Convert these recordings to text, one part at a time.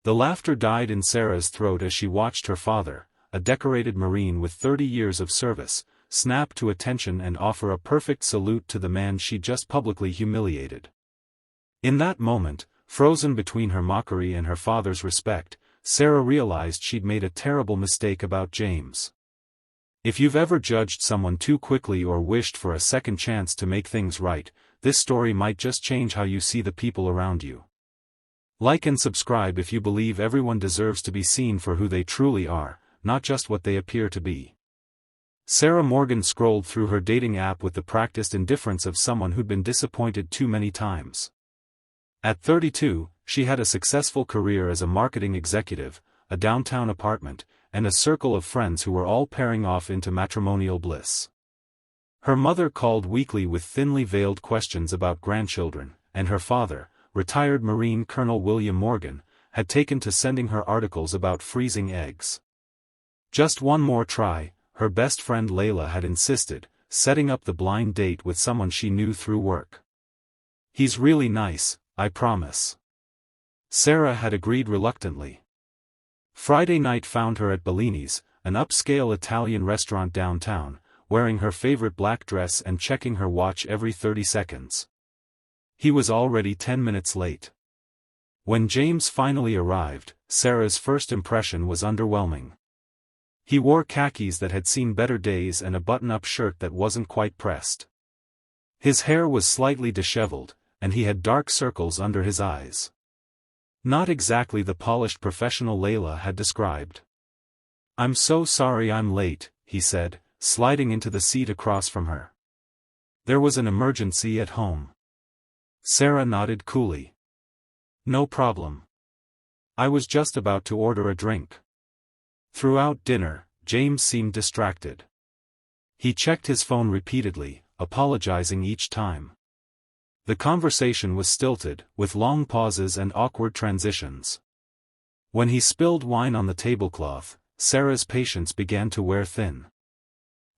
The laughter died in Sarah's throat as she watched her father, a decorated Marine with 30 years of service, snap to attention and offer a perfect salute to the man she just publicly humiliated. In that moment, frozen between her mockery and her father's respect, Sarah realized she'd made a terrible mistake about James. If you've ever judged someone too quickly or wished for a second chance to make things right, this story might just change how you see the people around you. Like and subscribe if you believe everyone deserves to be seen for who they truly are, not just what they appear to be. Sarah Morgan scrolled through her dating app with the practiced indifference of someone who'd been disappointed too many times. At 32, she had a successful career as a marketing executive, a downtown apartment, and a circle of friends who were all pairing off into matrimonial bliss. Her mother called weekly with thinly veiled questions about grandchildren, and her father, retired Marine Colonel William Morgan, had taken to sending her articles about freezing eggs. Just one more try, her best friend Layla had insisted, setting up the blind date with someone she knew through work. "He's really nice, I promise." Sarah had agreed reluctantly. Friday night found her at Bellini's, an upscale Italian restaurant downtown, wearing her favorite black dress and checking her watch every 30 seconds. He was already 10 minutes late. When James finally arrived, Sarah's first impression was underwhelming. He wore khakis that had seen better days and a button-up shirt that wasn't quite pressed. His hair was slightly disheveled, and he had dark circles under his eyes. Not exactly the polished professional Layla had described. "I'm so sorry I'm late," he said, sliding into the seat across from her. "There was an emergency at home." Sarah nodded coolly. "No problem. I was just about to order a drink." Throughout dinner, James seemed distracted. He checked his phone repeatedly, apologizing each time. The conversation was stilted, with long pauses and awkward transitions. When he spilled wine on the tablecloth, Sarah's patience began to wear thin.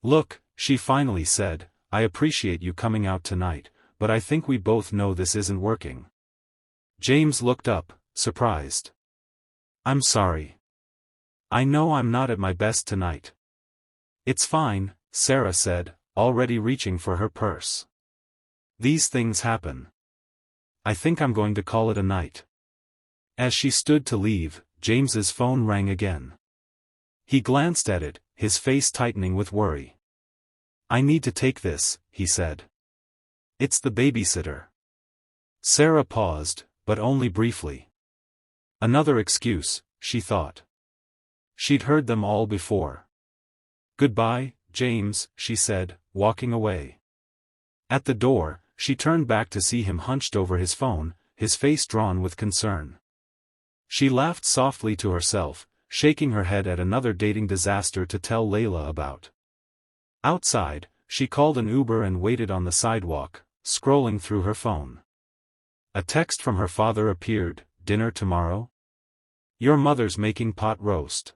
"Look," she finally said, "I appreciate you coming out tonight, but I think we both know this isn't working." James looked up, surprised. "I'm sorry. I know I'm not at my best tonight." "It's fine," Sarah said, already reaching for her purse. "These things happen. I think I'm going to call it a night." As she stood to leave, James's phone rang again. He glanced at it, his face tightening with worry. "I need to take this," he said. "It's the babysitter." Sarah paused, but only briefly. Another excuse, she thought. She'd heard them all before. "Goodbye, James," she said, walking away. At the door, she turned back to see him hunched over his phone, his face drawn with concern. She laughed softly to herself, shaking her head at another dating disaster to tell Layla about. Outside, she called an Uber and waited on the sidewalk, scrolling through her phone. A text from her father appeared, "Dinner tomorrow? Your mother's making pot roast."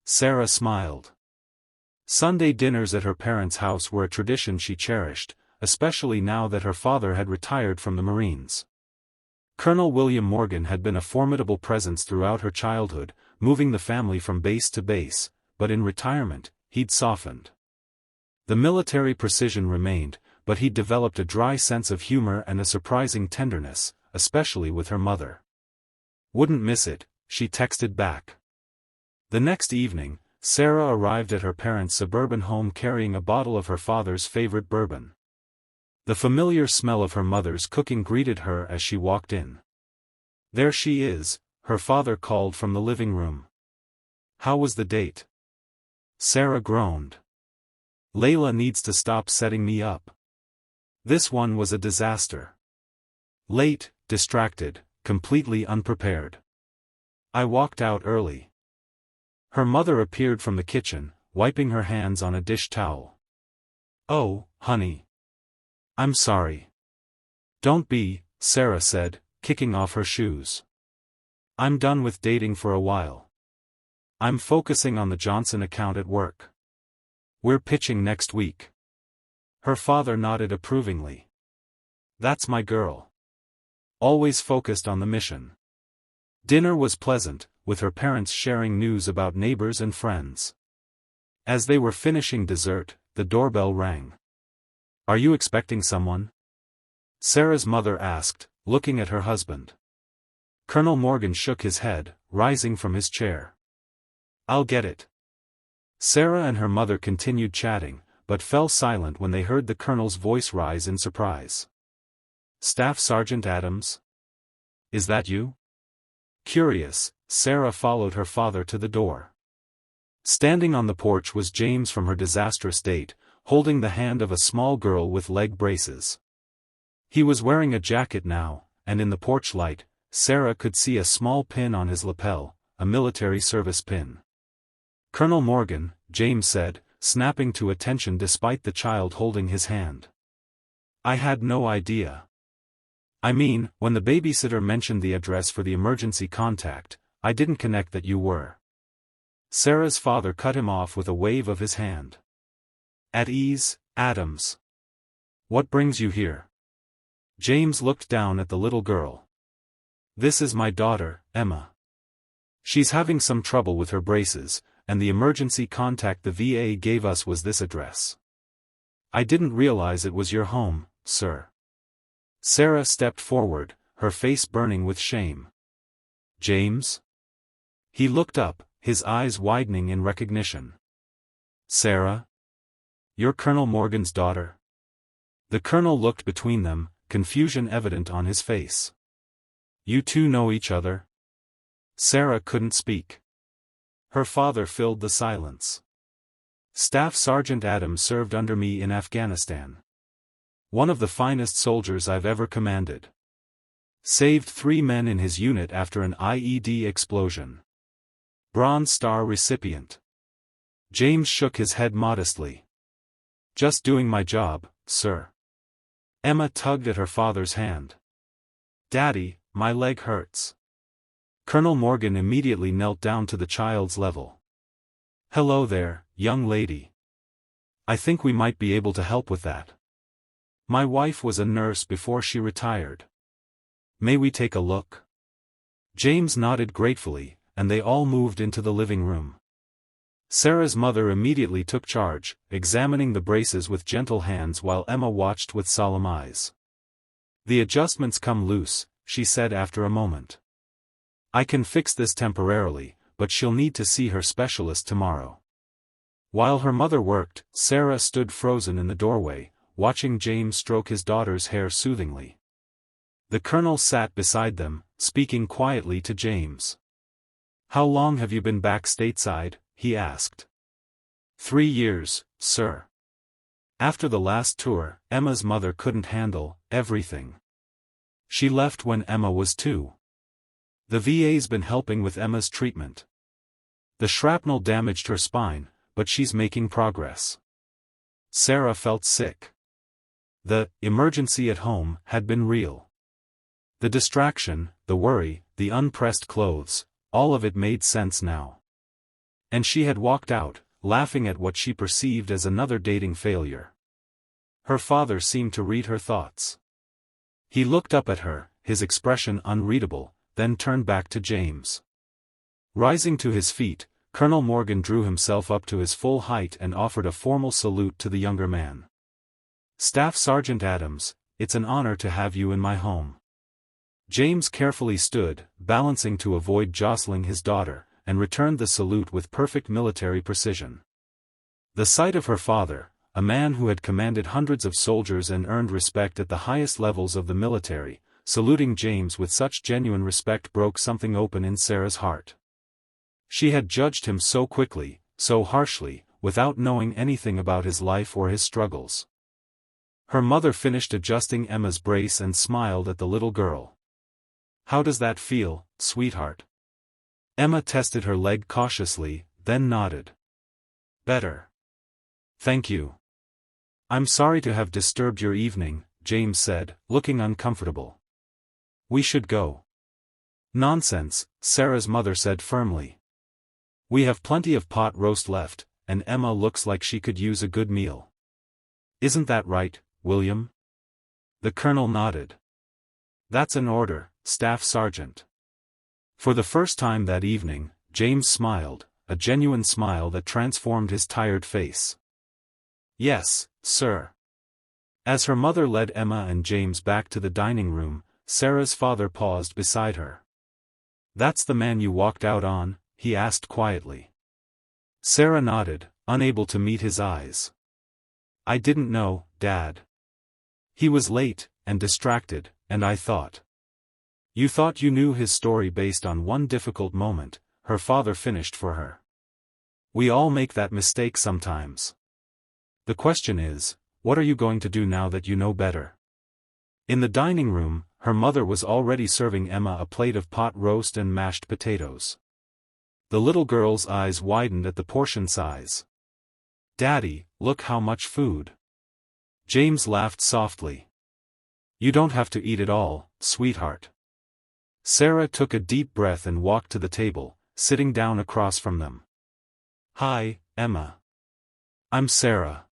Sarah smiled. Sunday dinners at her parents' house were a tradition she cherished, especially now that her father had retired from the Marines. Colonel William Morgan had been a formidable presence throughout her childhood, moving the family from base to base, but in retirement, he'd softened. The military precision remained, but he'd developed a dry sense of humor and a surprising tenderness, especially with her mother. "Wouldn't miss it," she texted back. The next evening, Sarah arrived at her parents' suburban home carrying a bottle of her father's favorite bourbon. The familiar smell of her mother's cooking greeted her as she walked in. "There she is," her father called from the living room. "How was the date?" Sarah groaned. "Layla needs to stop setting me up. This one was a disaster. Late, distracted, completely unprepared. I walked out early." Her mother appeared from the kitchen, wiping her hands on a dish towel. "Oh, honey. I'm sorry." "Don't be," Sarah said, kicking off her shoes. "I'm done with dating for a while. I'm focusing on the Johnson account at work. We're pitching next week." Her father nodded approvingly. "That's my girl. Always focused on the mission." Dinner was pleasant, with her parents sharing news about neighbors and friends. As they were finishing dessert, the doorbell rang. "Are you expecting someone?" Sarah's mother asked, looking at her husband. Colonel Morgan shook his head, rising from his chair. "I'll get it." Sarah and her mother continued chatting, but fell silent when they heard the colonel's voice rise in surprise. "Staff Sergeant Adams? Is that you?" Curious, Sarah followed her father to the door. Standing on the porch was James from her disastrous date, holding the hand of a small girl with leg braces. He was wearing a jacket now, and in the porch light, Sarah could see a small pin on his lapel, a military service pin. "Colonel Morgan," James said, snapping to attention despite the child holding his hand. "I had no idea. I mean, when the babysitter mentioned the address for the emergency contact, I didn't connect that you were." Sarah's father cut him off with a wave of his hand. "At ease, Adams. What brings you here?" James looked down at the little girl. "This is my daughter, Emma. She's having some trouble with her braces, and the emergency contact the VA gave us was this address. I didn't realize it was your home, sir." Sarah stepped forward, her face burning with shame. "James?" He looked up, his eyes widening in recognition. "Sarah? You're Colonel Morgan's daughter?" The colonel looked between them, confusion evident on his face. "You two know each other?" Sarah couldn't speak. Her father filled the silence. "Staff Sergeant Adams served under me in Afghanistan. One of the finest soldiers I've ever commanded. Saved 3 men in his unit after an IED explosion. Bronze Star recipient." James shook his head modestly. "Just doing my job, sir." Emma tugged at her father's hand. "Daddy, my leg hurts." Colonel Morgan immediately knelt down to the child's level. "Hello there, young lady. I think we might be able to help with that. My wife was a nurse before she retired. May we take a look?" James nodded gratefully, and they all moved into the living room. Sarah's mother immediately took charge, examining the braces with gentle hands while Emma watched with solemn eyes. "The adjustments come loose," she said after a moment. "I can fix this temporarily, but she'll need to see her specialist tomorrow." While her mother worked, Sarah stood frozen in the doorway, watching James stroke his daughter's hair soothingly. The colonel sat beside them, speaking quietly to James. "How long have you been back stateside?" he asked. 3 years, sir. After the last tour, Emma's mother couldn't handle everything. She left when Emma was 2. The VA's been helping with Emma's treatment. The shrapnel damaged her spine, but she's making progress." Sarah felt sick. The emergency at home had been real. The distraction, the worry, the unpressed clothes, all of it made sense now. And she had walked out, laughing at what she perceived as another dating failure. Her father seemed to read her thoughts. He looked up at her, his expression unreadable, then turned back to James. Rising to his feet, Colonel Morgan drew himself up to his full height and offered a formal salute to the younger man. "Staff Sergeant Adams, it's an honor to have you in my home." James carefully stood, balancing to avoid jostling his daughter, and returned the salute with perfect military precision. The sight of her father, a man who had commanded hundreds of soldiers and earned respect at the highest levels of the military, saluting James with such genuine respect broke something open in Sarah's heart. She had judged him so quickly, so harshly, without knowing anything about his life or his struggles. Her mother finished adjusting Emma's brace and smiled at the little girl. "How does that feel, sweetheart?" Emma tested her leg cautiously, then nodded. "Better. Thank you." "I'm sorry to have disturbed your evening," James said, looking uncomfortable. "We should go." "Nonsense," Sarah's mother said firmly. "We have plenty of pot roast left, and Emma looks like she could use a good meal. Isn't that right, William?" The colonel nodded. "That's an order, Staff Sergeant." For the first time that evening, James smiled, a genuine smile that transformed his tired face. "Yes, sir." As her mother led Emma and James back to the dining room, Sarah's father paused beside her. "That's the man you walked out on?" he asked quietly. Sarah nodded, unable to meet his eyes. "I didn't know, Dad. He was late, and distracted, and I thought." "You thought you knew his story based on one difficult moment," her father finished for her. "We all make that mistake sometimes. The question is, what are you going to do now that you know better?" In the dining room, her mother was already serving Emma a plate of pot roast and mashed potatoes. The little girl's eyes widened at the portion size. "Daddy, look how much food." James laughed softly. "You don't have to eat it all, sweetheart." Sarah took a deep breath and walked to the table, sitting down across from them. "Hi, Emma. I'm Sarah.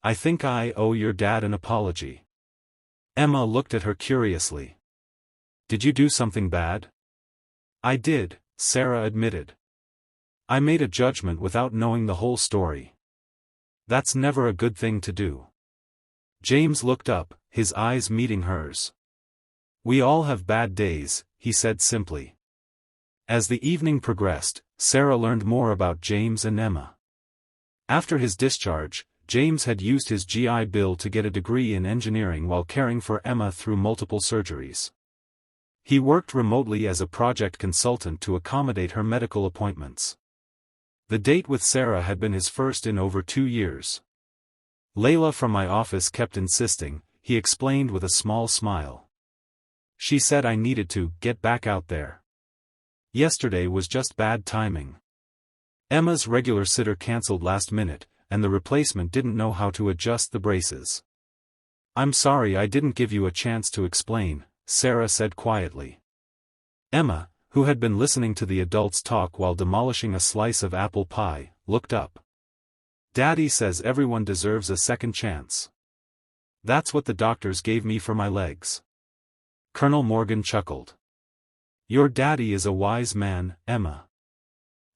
I think I owe your dad an apology." Emma looked at her curiously. "Did you do something bad?" "I did," Sarah admitted. "I made a judgment without knowing the whole story. That's never a good thing to do." James looked up, his eyes meeting hers. "We all have bad days," he said simply. As the evening progressed, Sarah learned more about James and Emma. After his discharge, James had used his GI Bill to get a degree in engineering while caring for Emma through multiple surgeries. He worked remotely as a project consultant to accommodate her medical appointments. The date with Sarah had been his first in over 2 years. "Layla from my office kept insisting," he explained with a small smile. "She said I needed to get back out there. Yesterday was just bad timing. Emma's regular sitter cancelled last minute, and the replacement didn't know how to adjust the braces." "I'm sorry I didn't give you a chance to explain," Sarah said quietly. Emma, who had been listening to the adults talk while demolishing a slice of apple pie, looked up. "Daddy says everyone deserves a second chance. That's what the doctors gave me for my legs." Colonel Morgan chuckled. "Your daddy is a wise man, Emma."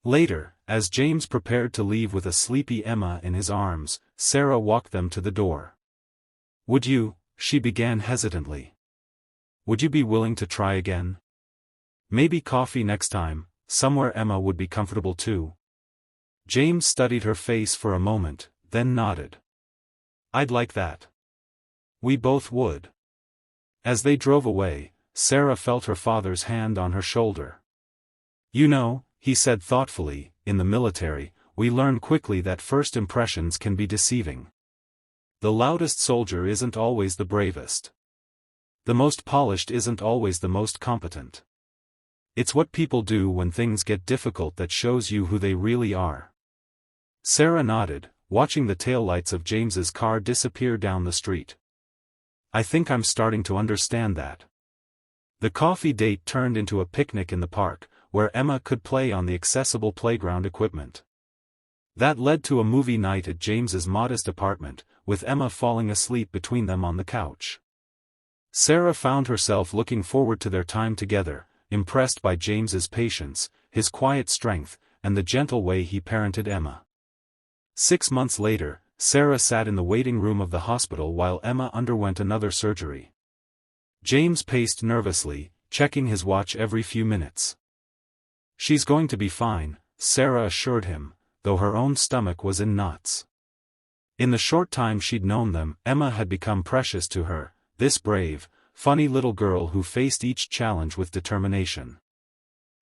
Later, as James prepared to leave with a sleepy Emma in his arms, Sarah walked them to the door. "Would you," she began hesitantly. "Would you be willing to try again? Maybe coffee next time, somewhere Emma would be comfortable too." James studied her face for a moment, then nodded. "I'd like that. We both would." As they drove away, Sarah felt her father's hand on her shoulder. "You know," he said thoughtfully, "in the military, we learn quickly that first impressions can be deceiving. The loudest soldier isn't always the bravest. The most polished isn't always the most competent. It's what people do when things get difficult that shows you who they really are." Sarah nodded, watching the taillights of James's car disappear down the street. "I think I'm starting to understand that." The coffee date turned into a picnic in the park, where Emma could play on the accessible playground equipment. That led to a movie night at James's modest apartment, with Emma falling asleep between them on the couch. Sarah found herself looking forward to their time together, impressed by James's patience, his quiet strength, and the gentle way he parented Emma. 6 months later, Sarah sat in the waiting room of the hospital while Emma underwent another surgery. James paced nervously, checking his watch every few minutes. "She's going to be fine," Sarah assured him, though her own stomach was in knots. In the short time she'd known them, Emma had become precious to her, this brave, funny little girl who faced each challenge with determination.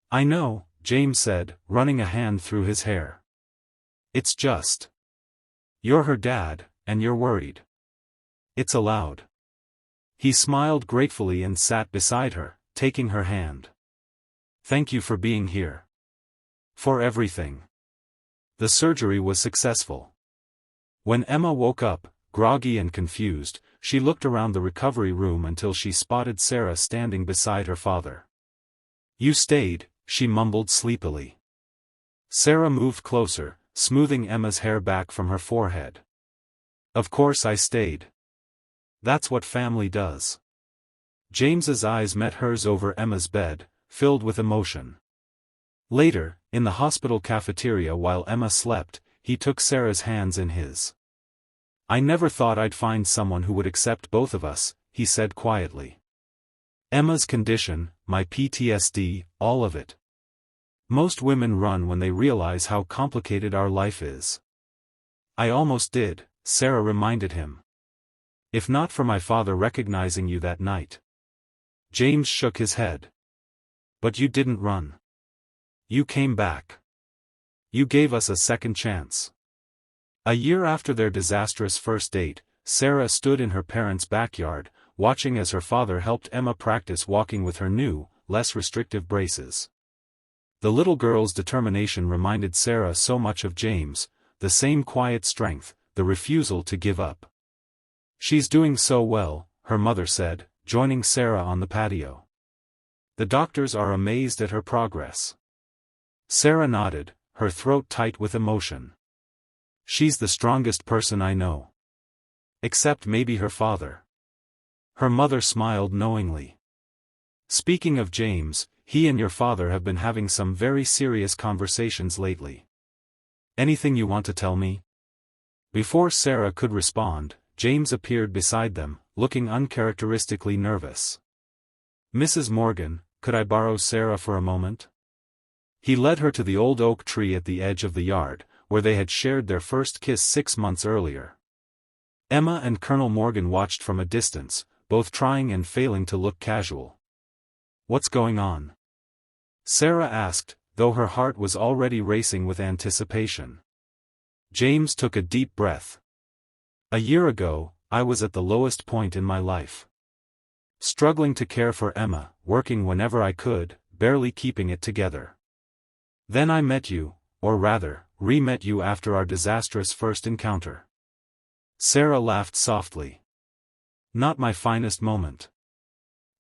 "I know," James said, running a hand through his hair. "It's just. You're her dad, and you're worried. It's allowed." He smiled gratefully and sat beside her, taking her hand. "Thank you for being here. For everything." The surgery was successful. When Emma woke up, groggy and confused, she looked around the recovery room until she spotted Sarah standing beside her father. "You stayed," she mumbled sleepily. Sarah moved closer, smoothing Emma's hair back from her forehead. "Of course I stayed. That's what family does." James's eyes met hers over Emma's bed, filled with emotion. Later, in the hospital cafeteria while Emma slept, he took Sarah's hands in his. "I never thought I'd find someone who would accept both of us," he said quietly. "Emma's condition, my PTSD, all of it. Most women run when they realize how complicated our life is." "I almost did," Sarah reminded him. "If not for my father recognizing you that night." James shook his head. "But you didn't run. You came back. You gave us a second chance." A year after their disastrous first date, Sarah stood in her parents' backyard, watching as her father helped Emma practice walking with her new, less restrictive braces. The little girl's determination reminded Sarah so much of James, the same quiet strength, the refusal to give up. "She's doing so well," her mother said, joining Sarah on the patio. "The doctors are amazed at her progress." Sarah nodded, her throat tight with emotion. "She's the strongest person I know. Except maybe her father." Her mother smiled knowingly. "Speaking of James, he and your father have been having some very serious conversations lately. Anything you want to tell me?" Before Sarah could respond, James appeared beside them, looking uncharacteristically nervous. "Mrs. Morgan, could I borrow Sarah for a moment?" He led her to the old oak tree at the edge of the yard, where they had shared their first kiss 6 months earlier. Emma and Colonel Morgan watched from a distance, both trying and failing to look casual. "What's going on?" Sarah asked, though her heart was already racing with anticipation. James took a deep breath. "A year ago, I was at the lowest point in my life. Struggling to care for Emma, working whenever I could, barely keeping it together. Then I met you, or rather, re-met you after our disastrous first encounter." Sarah laughed softly. "Not my finest moment.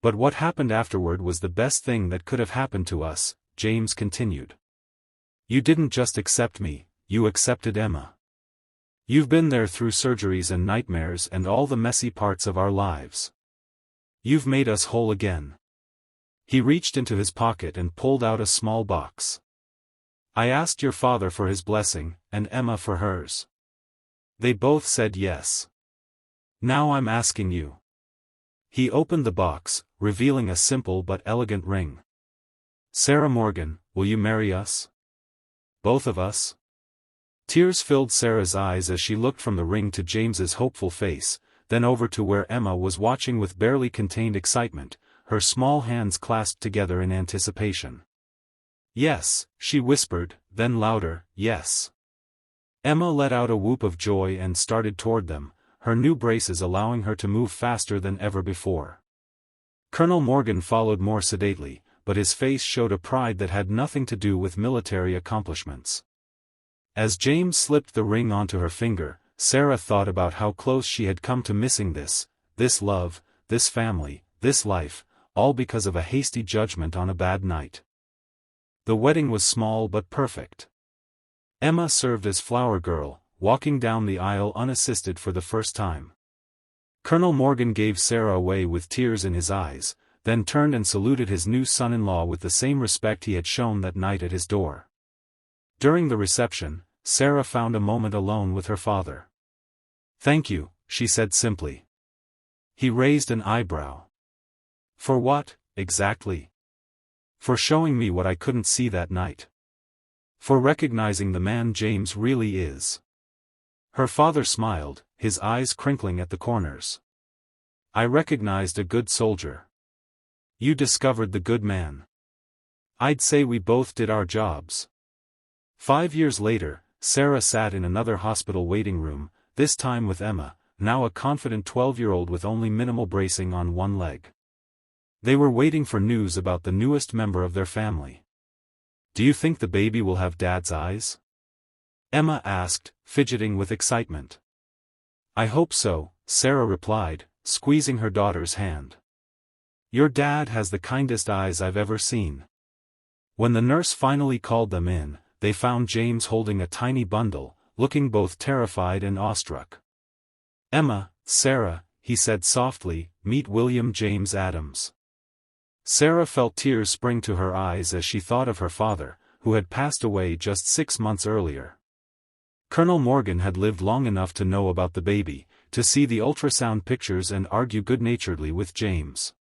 But what happened afterward was the best thing that could have happened to us," James continued. "You didn't just accept me, you accepted Emma. You've been there through surgeries and nightmares and all the messy parts of our lives. You've made us whole again." He reached into his pocket and pulled out a small box. "I asked your father for his blessing, and Emma for hers. They both said yes. Now I'm asking you." He opened the box, revealing a simple but elegant ring. "Sarah Morgan, will you marry us? Both of us?" Tears filled Sarah's eyes as she looked from the ring to James's hopeful face, then over to where Emma was watching with barely contained excitement, her small hands clasped together in anticipation. "Yes," she whispered, then louder, "yes." Emma let out a whoop of joy and started toward them, her new braces allowing her to move faster than ever before. Colonel Morgan followed more sedately, but his face showed a pride that had nothing to do with military accomplishments. As James slipped the ring onto her finger, Sarah thought about how close she had come to missing this love, this family, this life, all because of a hasty judgment on a bad night. The wedding was small but perfect. Emma served as flower girl, walking down the aisle unassisted for the first time. Colonel Morgan gave Sarah away with tears in his eyes, then turned and saluted his new son-in-law with the same respect he had shown that night at his door. During the reception, Sarah found a moment alone with her father. "Thank you," she said simply. He raised an eyebrow. "For what, exactly?" "For showing me what I couldn't see that night. For recognizing the man James really is." Her father smiled, his eyes crinkling at the corners. "I recognized a good soldier. You discovered the good man. I'd say we both did our jobs." 5 years later, Sarah sat in another hospital waiting room, this time with Emma, now a confident 12-year-old with only minimal bracing on one leg. They were waiting for news about the newest member of their family. "Do you think the baby will have Dad's eyes?" Emma asked, fidgeting with excitement. "I hope so," Sarah replied, squeezing her daughter's hand. "Your dad has the kindest eyes I've ever seen." When the nurse finally called them in, they found James holding a tiny bundle, looking both terrified and awestruck. "Emma, Sarah," he said softly, "meet William James Adams." Sarah felt tears spring to her eyes as she thought of her father, who had passed away just 6 months earlier. Colonel Morgan had lived long enough to know about the baby, to see the ultrasound pictures and argue good-naturedly with James.